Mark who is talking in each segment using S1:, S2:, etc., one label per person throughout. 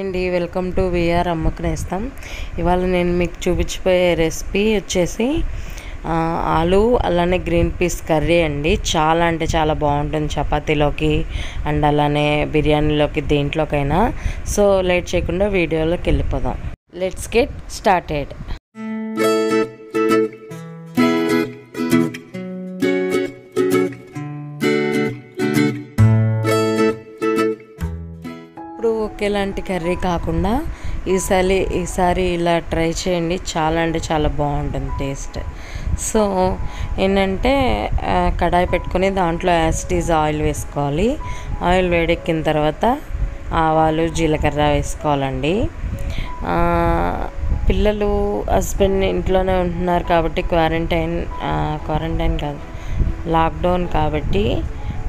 S1: అండి, welcome to VR అమ్మకు నేస్తం. ఇవాళ నేను మీకు చూపించిపోయే రెసిపీ వచ్చేసి ఆలు అలానే గ్రీన్ పీస్ కర్రీ అండి. చాలా అంటే చాలా బాగుంటుంది చపాతీలోకి అండ్ అలానే బిర్యానీలోకి, దేంట్లోకైనా. సో లేట్ చేయకుండా వీడియోలోకి వెళ్ళిపోదాం. Let's get started. ఒకేలాంటి కర్రీ కాకుండా ఈసారి ఇలా ట్రై చేయండి. చాలా అంటే చాలా బాగుంటుంది టేస్ట్. సో ఏంటంటే కడాయి పెట్టుకొని దాంట్లో యాసిటీస్ ఆయిల్ వేసుకోవాలి. ఆయిల్ వేడెక్కిన తర్వాత ఆవాలు, జీలకర్ర వేసుకోవాలండి. పిల్లలు, హస్బెండ్ ఇంట్లోనే ఉంటున్నారు కాబట్టి క్వారంటైన్ కాదు, లాక్డౌన్ కాబట్టి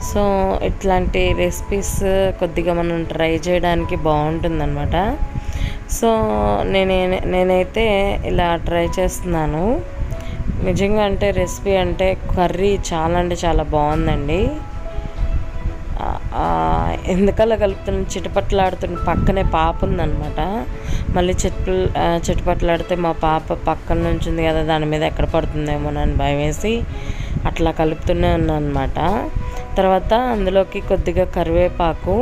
S1: సో ఇట్లాంటి రెసిపీస్ కొద్దిగా మనం ట్రై చేయడానికి బాగుంటుందన్నమాట. సో నేనైతే ఇలా ట్రై చేస్తున్నాను. నిజంగా అంటే రెసిపీ అంటే కర్రీ చాలా అంటే చాలా బాగుందండి. ఎందుకలా కలుపుతున్న, చిటపట్లాడుతున్న పక్కనే పాప ఉందన్నమాట. మళ్ళీ చిటపట్లాడితే మా పాప పక్కన నుంచి ఉంది కదా, దాని మీద ఎక్కడ పడుతుందేమోనని భయం వేసి అట్లా కలుపుతూనే ఉన్నాను అనమాట. తర్వాత అందులోకి కొద్దిగా కరివేపాకు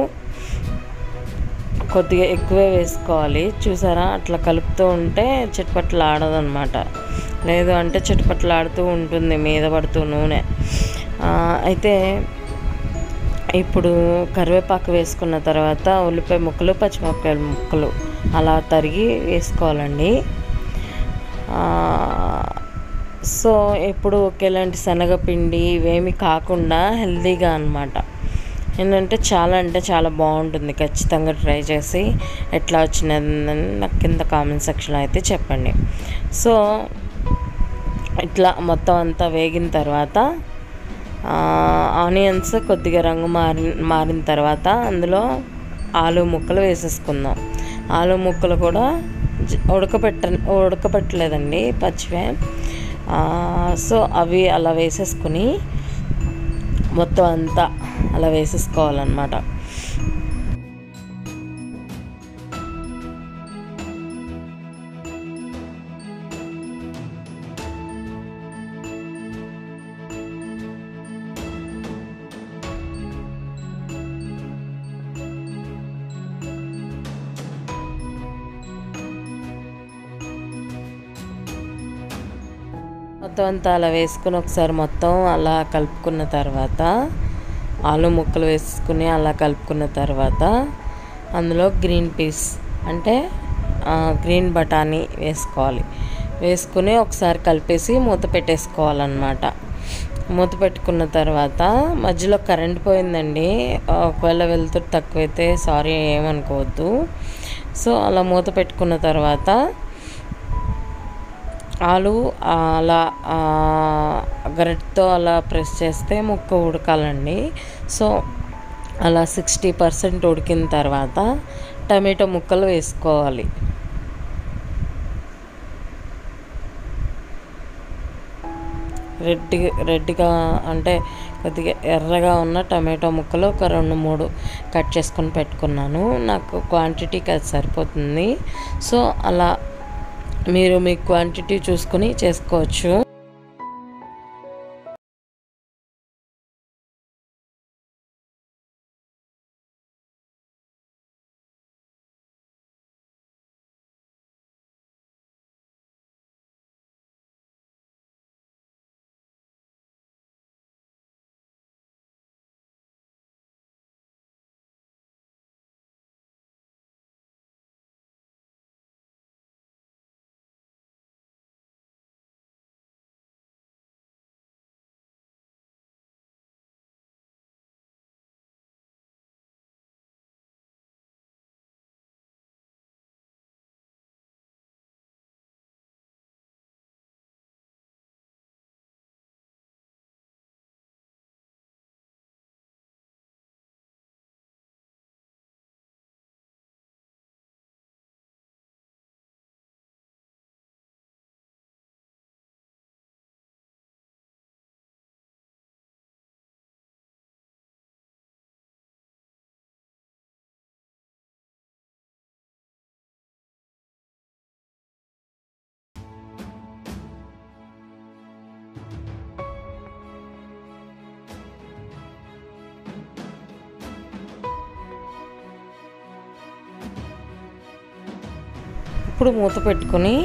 S1: కొద్దిగా ఎక్కువే వేసుకోవాలి. చూసారా, అట్లా కలుపుతూ ఉంటే చిటపట్లు ఆడదనమాట. లేదు అంటే చిటపట్లు ఉంటుంది మీద పడుతూ నూనె. అయితే ఇప్పుడు కరివేపాకు వేసుకున్న తర్వాత ఉల్లిపాయ ముక్కలు, పచ్చిమిరపకాయల ముక్కలు అలా తరిగి వేసుకోవాలండి. సో ఇప్పుడు ఒకేలాంటి శనగపిండి ఇవేమి కాకుండా హెల్తీగా అనమాట. ఏంటంటే చాలా బాగుంటుంది. ఖచ్చితంగా ట్రై చేసి ఎట్లా వచ్చినదని నాకు కింద కామెంట్ సెక్షన్లో అయితే చెప్పండి. సో ఇట్లా మొత్తం అంతా వేగిన తర్వాత ఆనియన్స్ కొద్దిగా రంగు మారిన తర్వాత అందులో ఆలు ముక్కలు వేసేసుకుందాం. ఆలు ముక్కలు కూడా ఉడకపెట్టలేదండి, పచ్చివే. సో అవి అలా వేసేసుకుని మొత్తం అంతా అలా వేసేసుకోవాలన్నమాట. మొత్తం అంతా అలా వేసుకుని ఒకసారి మొత్తం అలా కలుపుకున్న తర్వాత ఆలు ముక్కలు వేసుకుని అలా కలుపుకున్న తర్వాత అందులో గ్రీన్ పీస్ అంటే గ్రీన్ బఠానీ వేసుకుని ఒకసారి కలిపేసి మూత పెట్టేసుకోవాలన్నమాట. మూత పెట్టుకున్న తర్వాత మధ్యలో కరెంట్ పోయిందండి. ఒకవేళ వెలుతురు తక్కువైతే సారీ, ఏమనుకోవద్దు. సో అలా మూత పెట్టుకున్న తర్వాత ఆలు అలా గరిటతో అలా ప్రెస్ చేస్తే ముక్క ఉడకాలండి. సో అలా 60% ఉడికిన తర్వాత టమాటో ముక్కలు వేసుకోవాలి. రెడ్గా అంటే కొద్దిగా ఎర్రగా ఉన్న టమాటో ముక్కలు ఒక 2-3 కట్ చేసుకొని పెట్టుకున్నాను. నాకు క్వాంటిటీకి అది సరిపోతుంది. సో అలా మీరు మీ క్వాంటిటీ చూసుకొని చేసుకోవచ్చు. ఇప్పుడు మూత పెట్టుకొని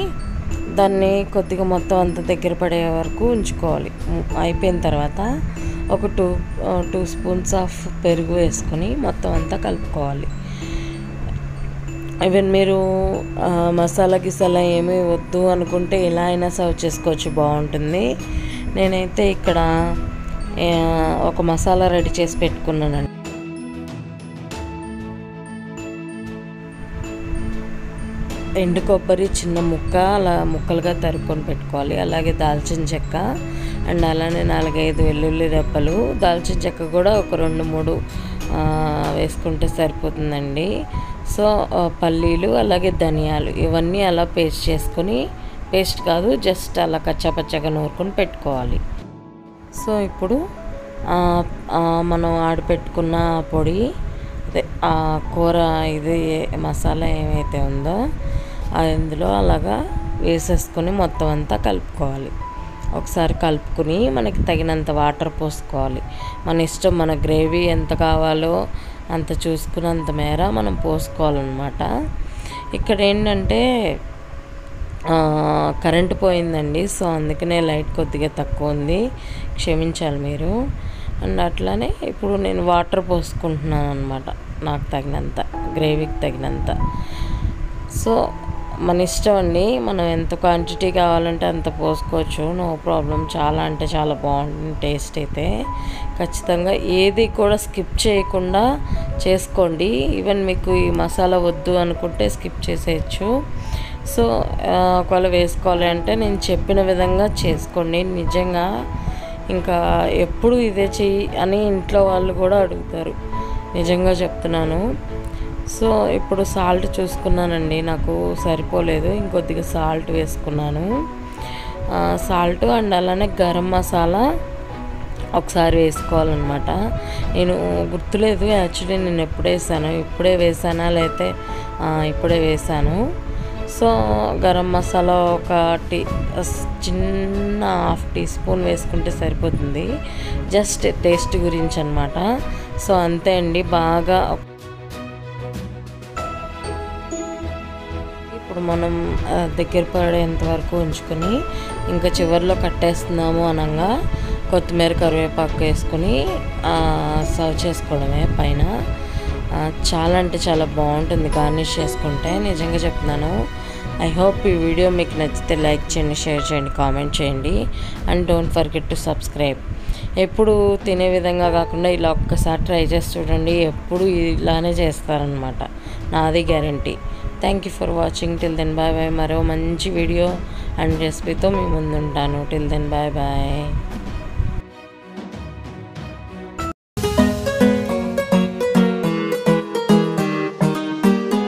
S1: దాన్ని కొద్దిగా మొత్తం అంత దగ్గర పడే వరకు ఉంచుకోవాలి. అయిపోయిన తర్వాత ఒక టూ స్పూన్స్ ఆఫ్ పెరుగు వేసుకొని మొత్తం అంతా కలుపుకోవాలి. ఈవెన్ మీరు మసాలా గిసాలా ఏమీ వద్దు అనుకుంటే ఇలా అయినా సర్వ్ చేసుకోవచ్చు, బాగుంటుంది. నేనైతే ఇక్కడ ఒక మసాలా రెడీ చేసి పెట్టుకున్నానండి. ఎండు కొబ్బరి చిన్న ముక్క అలా ముక్కలుగా తరుక్కొని పెట్టుకోవాలి. అలాగే దాల్చిన చెక్క అండ్ అలానే 4-5 వెల్లుల్లి రెబ్బలు, దాల్చిన చెక్క కూడా ఒక 2-3 వేసుకుంటే సరిపోతుందండి. సో పల్లీలు అలాగే ధనియాలు ఇవన్నీ అలా పేస్ట్ చేసుకొని, పేస్ట్ కాదు జస్ట్ అలా కచ్చాపచ్చగా నూరుకొని పెట్టుకోవాలి. సో ఇప్పుడు మనం ఆడిపెట్టుకున్న పొడి, అదే ఆ కూర ఇది మసాలా ఏమైతే ఉందో అందులో అలాగా వేసేసుకొని మొత్తం అంతా కలుపుకోవాలి. ఒకసారి కలుపుకొని మనకి తగినంత వాటర్ పోసుకోవాలి. మన ఇష్టం, మన గ్రేవీ ఎంత కావాలో అంత చూసుకున్నంత మేర మనం పోసుకోవాలన్నమాట. ఇక్కడ ఏంటంటే కరెంటు పోయిందండి, సో అందుకనే లైట్ కొద్దిగా తక్కువ ఉంది, క్షమించాలి మీరు. అండ్ అట్లానే ఇప్పుడు నేను వాటర్ పోసుకుంటున్నాను అనమాట, నాకు తగినంత, గ్రేవీకి తగినంత. సో మన ఇష్టం అండి, మనం ఎంత క్వాంటిటీ కావాలంటే అంత పోసుకోవచ్చు, నో ప్రాబ్లం. చాలా అంటే చాలా బాగుంటుంది టేస్ట్ అయితే. ఖచ్చితంగా ఏది కూడా స్కిప్ చేయకుండా చేసుకోండి. ఈవెన్ మీకు ఈ మసాలా వద్దు అనుకుంటే స్కిప్ చేసేయచ్చు. సో ఒకవేళ వేసుకోవాలి అంటే నేను చెప్పిన విధంగా చేసుకోండి. నిజంగా ఇంకా ఎప్పుడు ఇదే చెయ్యి అని ఇంట్లో వాళ్ళు కూడా అడుగుతారు, నిజంగా చెప్తున్నాను. సో ఇప్పుడు సాల్ట్ చూసుకున్నానండి, నాకు సరిపోలేదు, ఇంకొద్దిగా సాల్ట్ వేసుకున్నాను. సాల్ట్ అండ్ అలానే గరం మసాలా ఒకసారి వేసుకోవాలన్నమాట. నేను గుర్తులేదు యాక్చువల్లీ నేను ఎప్పుడు వేసాను, ఇప్పుడే వేసానా లేకపోతే ఇప్పుడే వేసాను. సో గరం మసాలా ఒక చిన్న 1/2 టీ స్పూన్ వేసుకుంటే సరిపోతుంది, జస్ట్ టేస్ట్ గురించి అనమాట. సో అంతే అండి. బాగా ఇప్పుడు మనం దగ్గర పడేంత వరకు ఉంచుకొని ఇంకా చివరిలో కట్టేస్తున్నాము అనగా కొత్తిమీర కరివేపాకు వేసుకొని సర్వ్ చేసుకోవడమే పైన. చాలా అంటే చాలా బాగుంటుంది గార్నిష్ చేసుకుంటే, నిజంగా చెప్తున్నాను. ఐ హోప్ ఈ వీడియో మీకు నచ్చితే లైక్ చేయండి, షేర్ చేయండి, కామెంట్ చేయండి and don't forget to subscribe. ఎప్పుడు తినే విధంగా కాకుండా ఇలా ఒక్కసారి ట్రై చేసి చూడండి, ఎప్పుడు ఇలానే చేస్తారనమాట, నాది guarantee. Thank you for watching. Till then bye bye. మరో మంచి వీడియో అండ్ రెసిపీతో మీ ముందు ఉంటాను. Till then bye bye.